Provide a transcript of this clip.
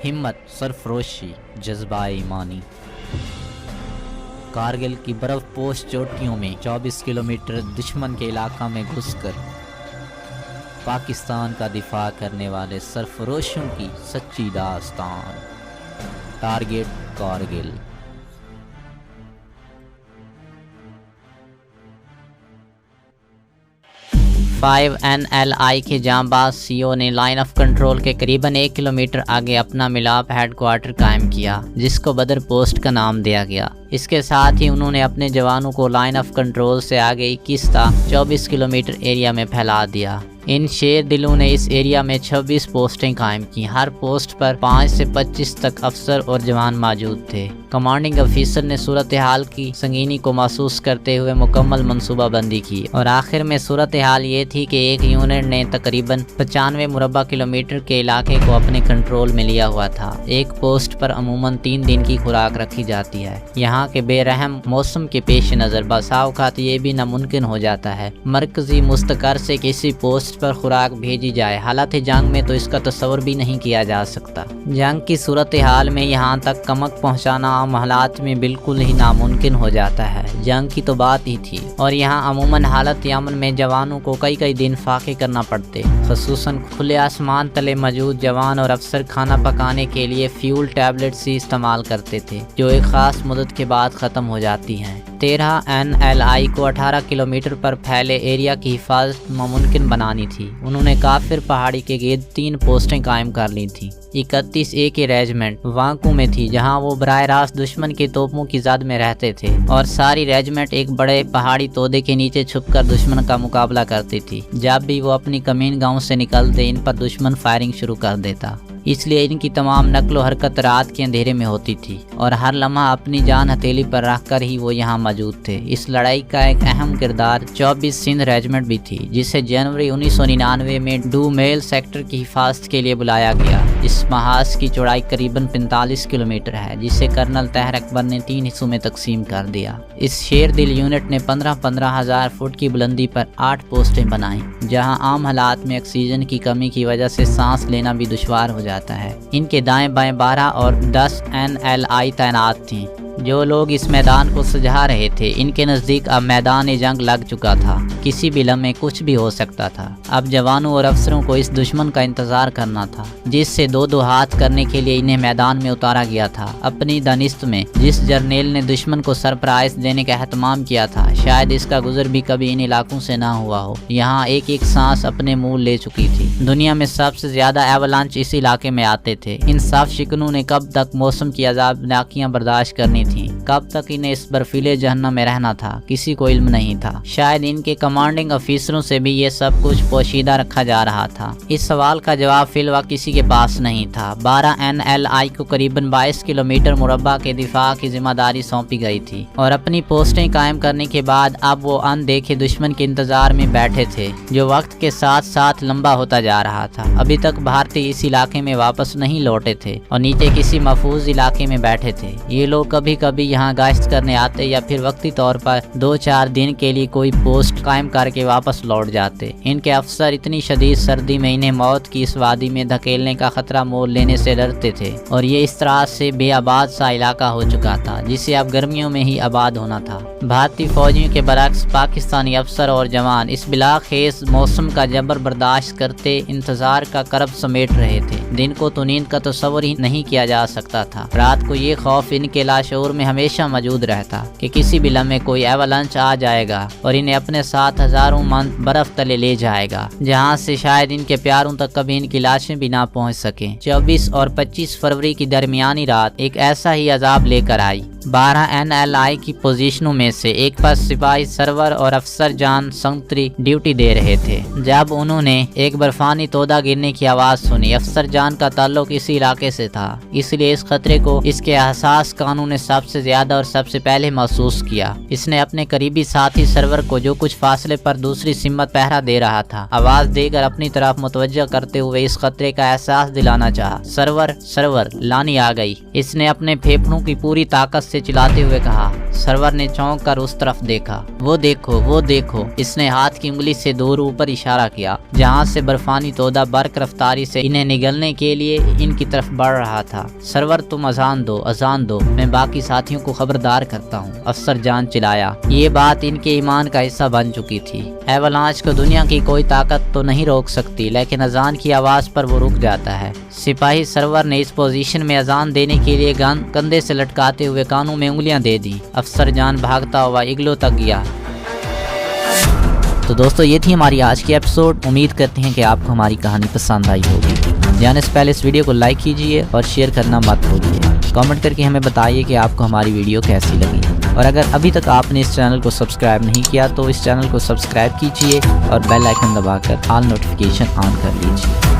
हिम्मत, सरफरोशी, जज्बा ईमानी। कारगिल की बर्फ पोश चोटियों में 24 किलोमीटर दुश्मन के इलाका में घुसकर पाकिस्तान का दिफा करने वाले सरफरोशों की सच्ची दास्तान। टारगेट कारगिल। 5NLI के जांबाज सीओ ने लाइन ऑफ कंट्रोल के करीबन 1 किलोमीटर आगे अपना मिलाप हेडक्वार्टर कायम किया, जिसको बदर पोस्ट का नाम दिया गया। इसके साथ ही उन्होंने अपने जवानों को लाइन ऑफ कंट्रोल से आगे 21 ता 24 किलोमीटर एरिया में फैला दिया। इन शेर दिलों ने इस एरिया में 26 पोस्टें कायम की। हर पोस्ट पर 5 से 25 तक अफसर और जवान मौजूद थे। कमांडिंग अफसर ने सूरत हाल की संगीनी को महसूस करते हुए मुकम्मल मनसूबाबंदी की और आखिर में सूरत हाल ये थी कि एक यूनिट ने तकरीबन 95 मुरबा किलोमीटर के इलाके को अपने कंट्रोल में लिया हुआ था। एक पोस्ट पर अमूमन 3 दिन की खुराक रखी जाती है। यहाँ के बेरहम मौसम के पेश नज़र बसा औकात ये भी नामुमकिन हो जाता है मरकजी मुस्तकर से किसी पोस्ट पर खुराक भेजी जाए। हालात जंग में तो इसका तस्वर भी नहीं किया जा सकता। जंग की सूरत हाल में यहाँ तक कमक पहुँचाना आम हालात में बिल्कुल ही नामुमकिन हो जाता है। जंग की तो बात ही थी और यहाँ अमूमन हालत यमन में जवानों को कई दिन फाके करना पड़ते, खसूसन खुले आसमान तले मौजूद जवान और अफसर खाना पकाने के लिए फ्यूल टैबलेट्स ही इस्तेमाल करते थे, जो एक ख़ास मुद्दत के बाद ख़त्म हो जाती हैं। 13NLI को 18 किलोमीटर पर फैले एरिया की हिफाजत मुमकिन बनानी थी। उन्होंने काफिर पहाड़ी के गिर्द 3 पोस्टें कायम कर ली थी। 31A की रेजिमेंट वांकू में थी, जहां वो बराह रास्त दुश्मन की तोपों की जद में रहते थे, और सारी रेजिमेंट एक बड़े पहाड़ी तोदे के नीचे छुपकर दुश्मन का मुकाबला करती थी। जब भी वो अपनी कमीन गांव से निकलते, इन पर दुश्मन फायरिंग शुरू कर देता। इसलिए इनकी तमाम नकलो हरकत रात के अंधेरे में होती थी और हर लम्हा अपनी जान हथेली पर रखकर ही वो यहाँ मौजूद थे। इस लड़ाई का एक अहम किरदार 24 सिंध रेजिमेंट भी थी, जिसे जनवरी 1999 में डूमेल सेक्टर की हिफाजत के लिए बुलाया गया। इस महाज की चौड़ाई करीबन 45 किलोमीटर है, जिसे कर्नल तहर अकबर ने 3 हिस्सों में तकसीम कर दिया। इस शेर दिल यूनिट ने 15 हज़ार फुट की बुलंदी पर 8 पोस्टें बनाई, जहां आम हालात में ऑक्सीजन की कमी की वजह से सांस लेना भी दुश्वार हो जाता है। इनके दाएं बाएं 12 और 10 NLI तैनात थीं। जो लोग इस मैदान को सजा रहे थे, इनके नज़दीक अब मैदान जंग लग चुका था। किसी भी लम्हे कुछ भी हो सकता था। अब जवानों और अफसरों को इस दुश्मन का इंतज़ार करना था, जिससे दो हाथ करने के लिए इन्हें मैदान में उतारा गया था। अपनी दानिस्त में जिस जर्नेल ने दुश्मन को सरप्राइज देने का एहतमाम किया था, शायद इसका गुजर भी कभी इन इलाकों से ना हुआ हो। यहाँ एक सांस अपने मुँह ले चुकी थी। दुनिया में सबसे ज्यादा एवलांच इस इलाके में आते थे। इन साफ शिकनों ने कब तक मौसम की अज़ाबनाकियां बर्दाश्त करनी थी, कब तक इन्हें इस बर्फीले जहन्नम में रहना था, किसी को इल्म नहीं था। शायद इनके कमांडिंग अफसरों से भी ये सब कुछ पोशीदा रखा जा रहा था। इस सवाल का जवाब फिलहाल किसी के पास नहीं था। 12NLI को करीबन 22 किलोमीटर मुरब्बा के दिफा की जिम्मेदारी सौंपी गई थी और अपनी पोस्टें कायम करने के बाद अब वो अनदेखे दुश्मन के इंतजार में बैठे थे, जो वक्त के साथ साथ लंबा होता जा रहा था। अभी तक भारतीय इस इलाके में वापस नहीं लौटे थे और नीचे किसी महफूज इलाके में बैठे थे। ये लोग कभी कभी यहाँ गश्त करने आते या फिर वक्ती तौर पर 2-4 दिन के लिए कोई पोस्ट कायम करके वापस लौट जाते। इनके अफसर इतनी शदीद सर्दी में इन्हें मौत की इस वादी में धकेलने का खतरा मोल लेने से डरते थे और ये इस तरह से बेआबाद सा इलाका हो चुका था, जिसे अब गर्मियों में ही आबाद होना था। भारतीय फौजियों के बरक्स पाकिस्तानी अफसर और जवान इस बिलाखेज मौसम का जबर बर्दाश्त करते इंतजार का करब समेट रहे थे। दिन को तो नींद का तस्वर ही नहीं किया जा सकता था। रात को ये खौफ इनके लाशऊर में हमेशा मौजूद रहता कि किसी भी लम्हे कोई एवलांच आ जाएगा और इन्हें अपने साथ हजारों मन बर्फ तले ले जाएगा, जहां से शायद इनके प्यारों तक कभी इनकी लाशें भी ना पहुंच सकें। 24 और 25 फरवरी की दरमियानी रात एक ऐसा ही अजाब लेकर आई। 12NLI की पोजीशनों में से एक पर सिपाही सरवर और अफसर जान संतरी ड्यूटी दे रहे थे, जब उन्होंने एक बर्फानी तोदा गिरने की आवाज सुनी। अफसर जान का ताल्लुक इसी इलाके से था, इसलिए इस खतरे को इसके एहसास कानून ने सबसे ज्यादा और सबसे पहले महसूस किया। इसने अपने करीबी साथी सरवर को, जो कुछ फासले पर दूसरी सिमत पहरा दे रहा था, आवाज देकर अपनी तरफ मुतवज्जह करते हुए इस खतरे का एहसास दिलाना चाहा। सरवर सरवर लानी आ गई। इसने अपने फेफड़ों की पूरी ताकत से चिल्लाते हुए कहा, سرور نے چونک کر اس طرف دیکھا۔ وہ دیکھو، اس نے ہاتھ کی انگلی سے دور اوپر اشارہ کیا جہاں سے برفانی تودہ برق رفتاری سے انہیں نگلنے کے لیے ان کی طرف بڑھ رہا تھا۔ سرور تم اذان دو، میں باقی ساتھیوں کو خبردار کرتا ہوں، افسر جان چلایا۔ یہ بات ان کے ایمان کا حصہ بن چکی تھی۔ ایولانچ کو دنیا کی کوئی طاقت تو نہیں روک سکتی، لیکن اذان کی آواز پر وہ رک جاتا ہے۔ سپاہی سرور نے اس پوزیشن میں اذان دینے کے لیے گن کندھے سے لٹکاتے ہوئے کانوں میں انگلیاں دے دی۔ افسر جان بھاگتا ہوا اگلو تک گیا۔ تو دوستو یہ تھی ہماری آج کی ایپیسوڈ۔ امید کرتے ہیں کہ آپ کو ہماری کہانی پسند آئی ہوگی۔ جانے سے پہلے اس ویڈیو کو لائک کیجئے اور شیئر کرنا مت بھولیے۔ کامنٹ کر کے ہمیں بتائیے کہ آپ کو ہماری ویڈیو کیسی لگی، اور اگر ابھی تک آپ نے اس چینل کو سبسکرائب نہیں کیا تو اس چینل کو سبسکرائب کیجئے اور بیل آئیکن دبا کر آل نوٹیفیکیشن آن کر لیجئے۔